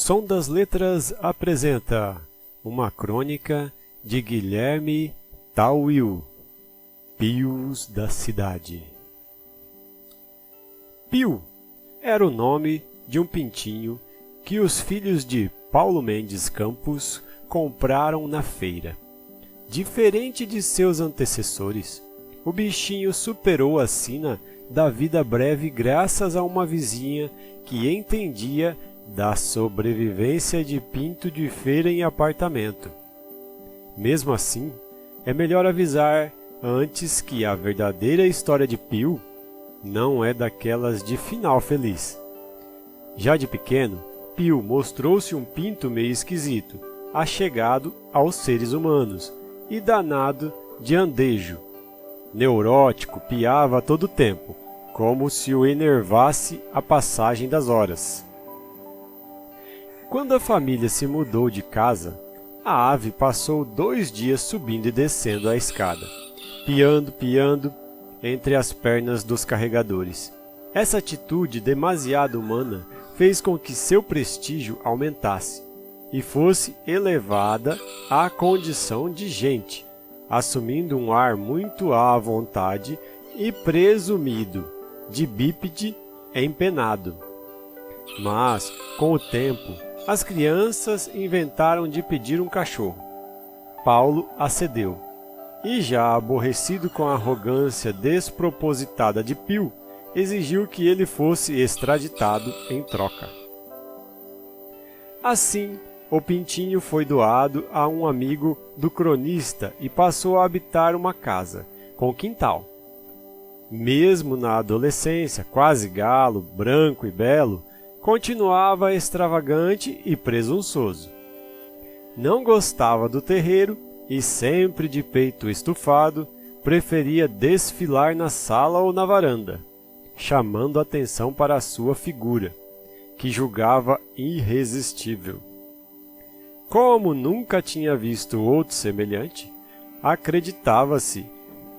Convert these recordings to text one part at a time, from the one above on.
Som das Letras apresenta uma crônica de Guilherme Tauil, Pios da Cidade. Pio era o nome de um pintinho que os filhos de Paulo Mendes Campos compraram na feira. Diferente de seus antecessores, o bichinho superou a sina da vida breve graças a uma vizinha que entendia da sobrevivência de pinto de feira em apartamento. Mesmo assim, é melhor avisar antes que a verdadeira história de Pio não é daquelas de final feliz. Já de pequeno, Pio mostrou-se um pinto meio esquisito, achegado aos seres humanos e danado de andejo. Neurótico, piava a todo tempo, como se o enervasse a passagem das horas. Quando a família se mudou de casa, a ave passou 2 dias subindo e descendo a escada, piando entre as pernas dos carregadores. Essa atitude demasiado humana fez com que seu prestígio aumentasse e fosse elevada à condição de gente, assumindo um ar muito à vontade e presumido de bípede empenado. Mas, com o tempo, as crianças inventaram de pedir um cachorro. Paulo acedeu, e já aborrecido com a arrogância despropositada de Pio, exigiu que ele fosse extraditado em troca. Assim, o pintinho foi doado a um amigo do cronista e passou a habitar uma casa, com quintal. Mesmo na adolescência, quase galo, branco e belo, continuava extravagante e presunçoso. Não gostava do terreiro e, sempre de peito estufado, preferia desfilar na sala ou na varanda, chamando atenção para a sua figura, que julgava irresistível. Como nunca tinha visto outro semelhante, acreditava-se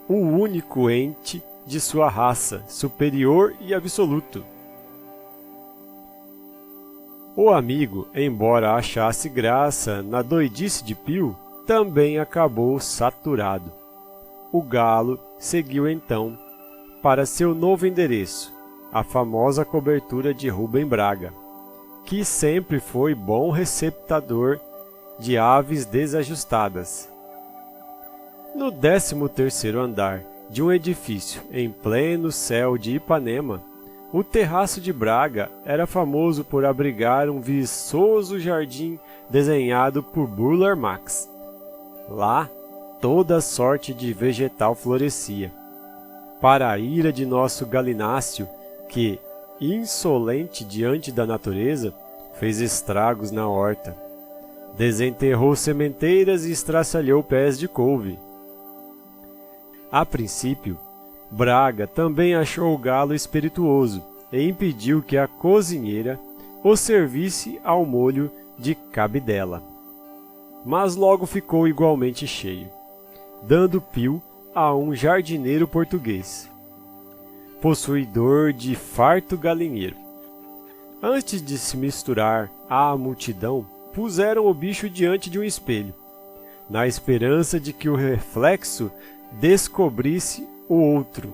o único ente de sua raça, superior e absoluto. O amigo, embora achasse graça na doidice de Pio, também acabou saturado. O galo seguiu então para seu novo endereço, a famosa cobertura de Rubem Braga, que sempre foi bom receptador de aves desajustadas. No 13º andar de um edifício em pleno céu de Ipanema, o terraço de Braga era famoso por abrigar um viçoso jardim desenhado por Burle Marx. Lá, toda sorte de vegetal florescia. Para a ira de nosso galináceo, que, insolente diante da natureza, fez estragos na horta. Desenterrou sementeiras e estraçalhou pés de couve. A princípio, Braga também achou o galo espirituoso e impediu que a cozinheira o servisse ao molho de cabidela. Mas logo ficou igualmente cheio, dando Pio a um jardineiro português, possuidor de farto galinheiro. Antes de se misturar à multidão, puseram o bicho diante de um espelho, na esperança de que o reflexo descobrisse o outro.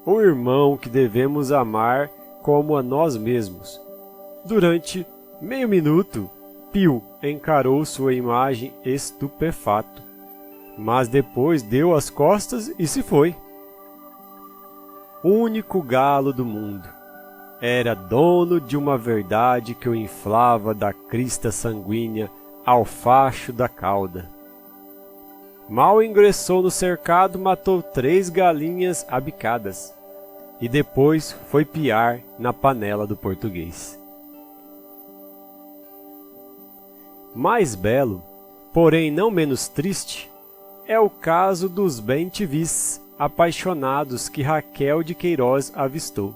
O irmão que devemos amar como a nós mesmos. Durante meio minuto, Pio encarou sua imagem estupefato, mas depois deu as costas e se foi. Único galo do mundo, era dono de uma verdade que o inflava da crista sanguínea ao facho da cauda. Mal ingressou no cercado, matou 3 galinhas abicadas e depois foi piar na panela do português. Mais belo, porém não menos triste, é o caso dos bem-te-vis apaixonados que Raquel de Queiroz avistou.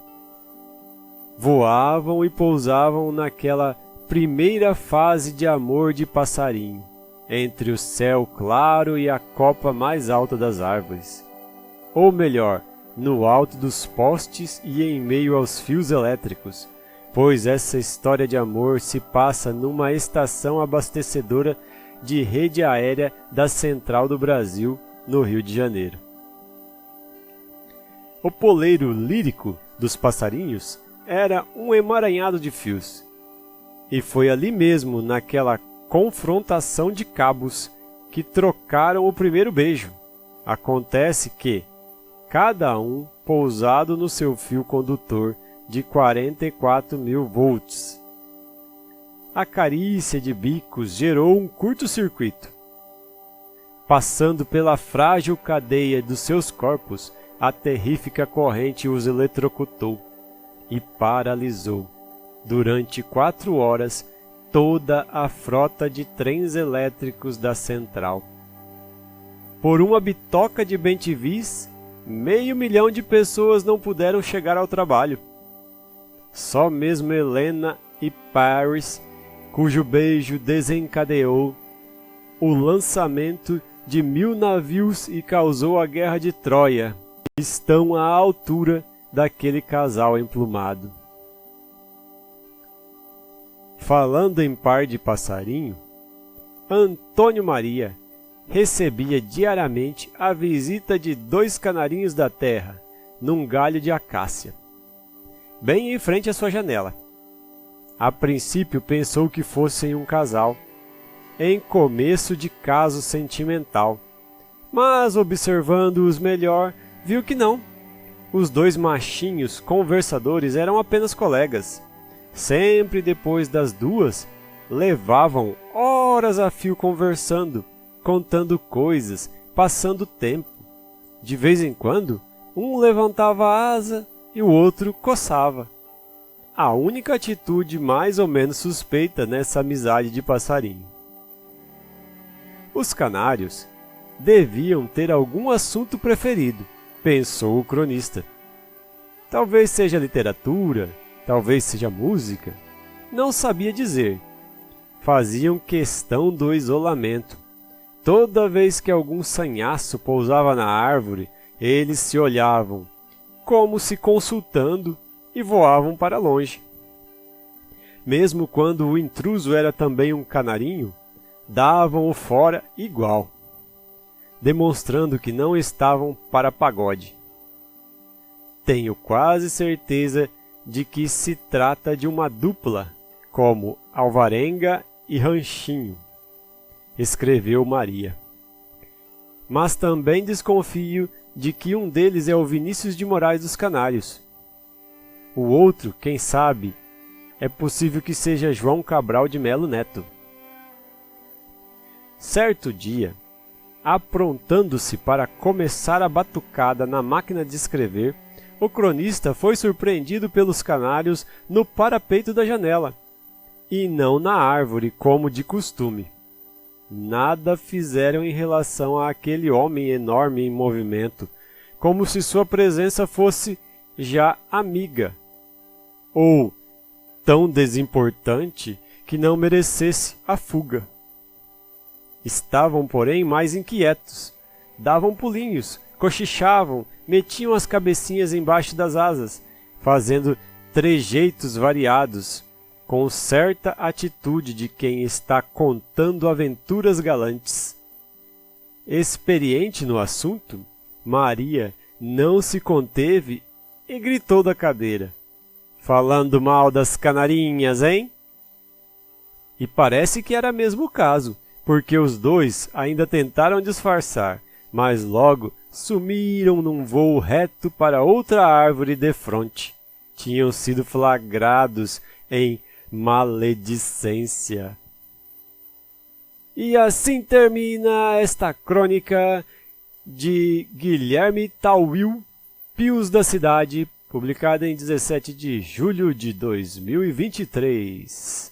Voavam e pousavam naquela primeira fase de amor de passarinho, entre o céu claro e a copa mais alta das árvores. Ou melhor, no alto dos postes e em meio aos fios elétricos, pois essa história de amor se passa numa estação abastecedora de rede aérea da Central do Brasil, no Rio de Janeiro. O poleiro lírico dos passarinhos era um emaranhado de fios, e foi ali mesmo, naquela confrontação de cabos, que trocaram o primeiro beijo. Acontece que, cada um pousado no seu fio condutor de 44.000 volts, a carícia de bicos gerou um curto-circuito. Passando pela frágil cadeia dos seus corpos, a terrífica corrente os eletrocutou e paralisou, durante 4 horas, toda a frota de trens elétricos da central. Por uma bitoca de bem-te-vis, 500.000 de pessoas não puderam chegar ao trabalho. Só mesmo Helena e Paris, cujo beijo desencadeou o lançamento de 1000 navios e causou a Guerra de Troia, estão à altura daquele casal emplumado. Falando em par de passarinho, Antônio Maria recebia diariamente a visita de 2 canarinhos da terra, num galho de acácia, bem em frente à sua janela. A princípio pensou que fossem um casal, em começo de caso sentimental, mas observando-os melhor, viu que não. Os 2 machinhos conversadores eram apenas colegas. Sempre depois das 2, levavam horas a fio conversando, contando coisas, passando tempo. De vez em quando, um levantava a asa e o outro coçava. A única atitude mais ou menos suspeita nessa amizade de passarinho. Os canários deviam ter algum assunto preferido, pensou o cronista. Talvez seja literatura, talvez seja música, não sabia dizer. Faziam questão do isolamento. Toda vez que algum sanhaço pousava na árvore, eles se olhavam, como se consultando, e voavam para longe. Mesmo quando o intruso era também um canarinho, davam-o fora igual, demonstrando que não estavam para pagode. Tenho quase certeza de que se trata de uma dupla, como Alvarenga e Ranchinho, escreveu Maria. Mas também desconfio de que um deles é o Vinícius de Moraes dos Canários. O outro, quem sabe, é possível que seja João Cabral de Melo Neto. Certo dia, aprontando-se para começar a batucada na máquina de escrever, o cronista foi surpreendido pelos canários no parapeito da janela, e não na árvore, como de costume. Nada fizeram em relação àquele homem enorme em movimento, como se sua presença fosse já amiga, ou tão desimportante que não merecesse a fuga. Estavam, porém, mais inquietos. Davam pulinhos, cochichavam, metiam as cabecinhas embaixo das asas, fazendo trejeitos variados, com certa atitude de quem está contando aventuras galantes. Experiente no assunto, Maria não se conteve e gritou da cadeira: "Falando mal das canarinhas, hein?" E parece que era mesmo o caso, porque os 2 ainda tentaram disfarçar, mas logo sumiram num voo reto para outra árvore defronte. Tinham sido flagrados em maledicência. E assim termina esta crônica de Guilherme Tauil, Pios da Cidade, publicada em 17 de julho de 2023.